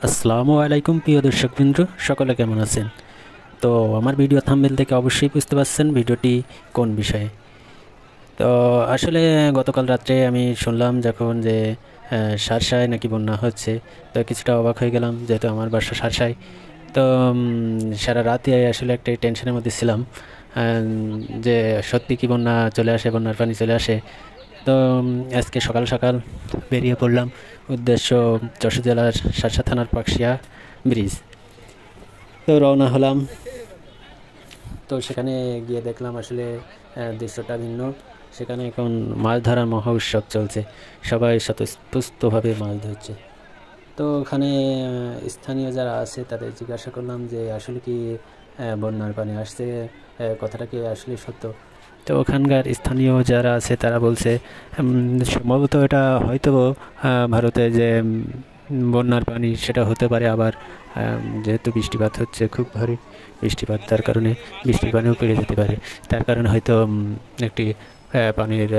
আসসালামু আলাইকুম প্রিয় দর্শকবৃন্দ, সকলে কেমন আছেন? তো আমার ভিডিও থাম্বনেল থেকে অবশ্যই বুঝতে পারছেন ভিডিওটি কোন বিষয়ে। তো আসলে গতকাল রাত্রে আমি শুনলাম যখন যে সারসায় নাকি বন্যা হচ্ছে, তো কিছুটা অবাক হয়ে গেলাম, যেহেতু আমার বাসা সারসায়। তো সারা রাতে আসলে একটা টেনশনের মধ্যে ছিলাম যে সত্যি কি বন্যা চলে আসে, বন্যার পানি চলে আসে। তো আজকে সকাল সকাল বেরিয়ে পড়লাম, উদ্দেশ্য যশোর জেলার শার্শা থানার পাকশিয়া ব্রিজ। তো রওনা হলাম। তো সেখানে গিয়ে দেখলাম আসলে দৃশ্যটা ভিন্ন। সেখানে এখন মাছ ধরার মহা উৎসব চলছে, সবাই স্বতঃস্ফূর্তভাবে মাছ ধরছে। তো ওখানে স্থানীয় যারা আছে তাদের জিজ্ঞাসা করলাম যে আসলে কি বন্যার পানি আসছে, কথাটা কি আসলে সত্য? তো ওখানকার স্থানীয় যারা আছে তারা বলছে সম্ভবত এটা হয়তো ভারতে যে বন্যার পানি সেটা হতে পারে, আবার যেহেতু বৃষ্টিপাত হচ্ছে, খুব ভারী বৃষ্টিপাত, তার কারণে বৃষ্টির পানিও পেরে যেতে পারে, তার কারণে হয়তো একটি পানির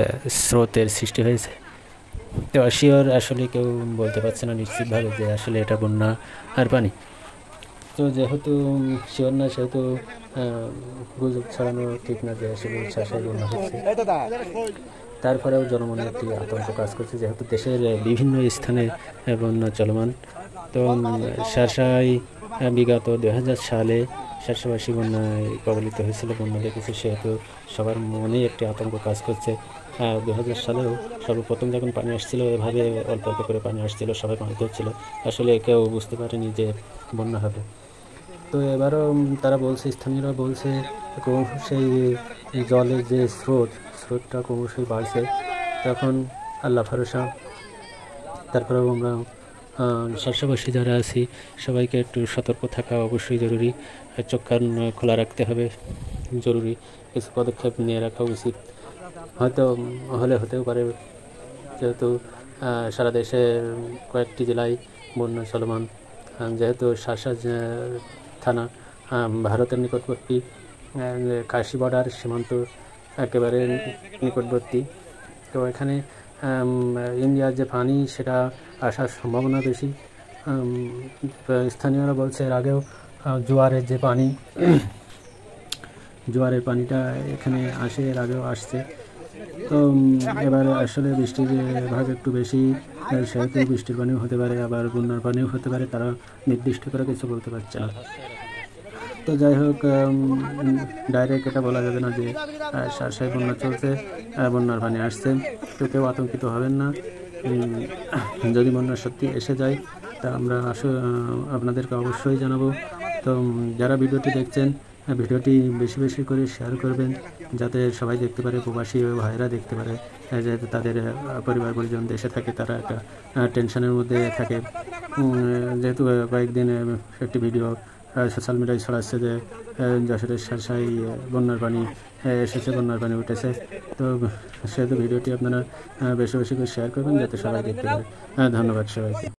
স্রোতের সৃষ্টি হয়েছে। তো শিওর আসলে কেউ বলতে পারছে না নিশ্চিতভাবে যে আসলে এটা বন্যা আর পানি। তো যেহেতু শিওর না, সেহেতু গুজব ছড়ানো ঠিক না যে আসলে শাসায় বন্যা হচ্ছে। তারপরেও জনমনে একটি আতঙ্ক কাজ করছে, যেহেতু দেশের বিভিন্ন স্থানে বন্যা চলমান। তো শাসায় বিগত 2000 সালে শাসাবাসী বন্যায় কবলিত হয়েছিল, বন্যা দেখেছে, সেহেতু সবার মনেই একটি আতঙ্ক কাজ করছে। 2000 সালেও সর্বপ্রথম যখন পানি আসছিল, এভাবে অল্প অল্প করে পানি আসছিল, সবাই মাছ ধরছিল, আসলে কেউ বুঝতে পারেনি যে বন্যা হবে। তো এবারও তারা বলছে, স্থানীয়রা বলছে সেই জলের যে স্রোতটা ক্রমশই বাড়ছে। তখন আল্লাহ ভরসা। তারপরেও আমরা শাসাবাসী যারা আছি সবাইকে একটু সতর্ক থাকা অবশ্যই জরুরি, চোখ কান খোলা রাখতে হবে, জরুরি কিছু পদক্ষেপ নিয়ে রাখা উচিত। হয়তো হতেও পারে, যেহেতু সারা দেশে কয়েকটি জেলায় বন্যা চলমান। যেহেতু শার্শা থানা ভারতের নিকটবর্তী, কাশি বর্ডার সীমান্ত একেবারে নিকটবর্তী। তো এখানে ইন্ডিয়ার যে পানি সেটা আসার সম্ভাবনা বেশি। স্থানীয়রা বলছে এর আগেও জোয়ারের যে পানি, জোয়ারের পানিটা এখানে আসে, এর আগেও আসছে। তো এবার আসলে বৃষ্টির ভাগ একটু বেশি, সেহেতু বৃষ্টির পানিও হতে পারে, আবার বন্যার পানিও হতে পারে, তারা নির্দিষ্ট করে কিছু বলতে পারছে না। তো যাই হোক, ডাইরেক্ট এটা বলা যাবে না যে শার্শায় বন্যা চলছে, বন্যার পানি আসছে। তো কেউ আতঙ্কিত হবেন না। যদি বন্যা সত্যি এসে যায় তা আমরা আপনাদেরকে অবশ্যই জানাবো। তো যারা ভিডিওটি দেখছেন, ভিডিওটি বেশি বেশি করে শেয়ার করবেন, যাতে সবাই দেখতে পারে, প্রবাসী ভাইরা দেখতে পারে, যেহেতু তাদের পরিবার পরিজন দেশে থাকে, তারা একটা টেনশনের মধ্যে থাকে। যেহেতু কয়েকদিন একটি ভিডিও সোশ্যাল মিডিয়ায় ছড়াচ্ছে যে যশোরের শার্শায় বন্যার পানি এসেছে, বন্যার পানি উঠেছে। তো সেহেতু ভিডিওটি আপনারা বেশি বেশি করে শেয়ার করবেন, যাতে সবাই দেখতে পারে। ধন্যবাদ সবাইকে।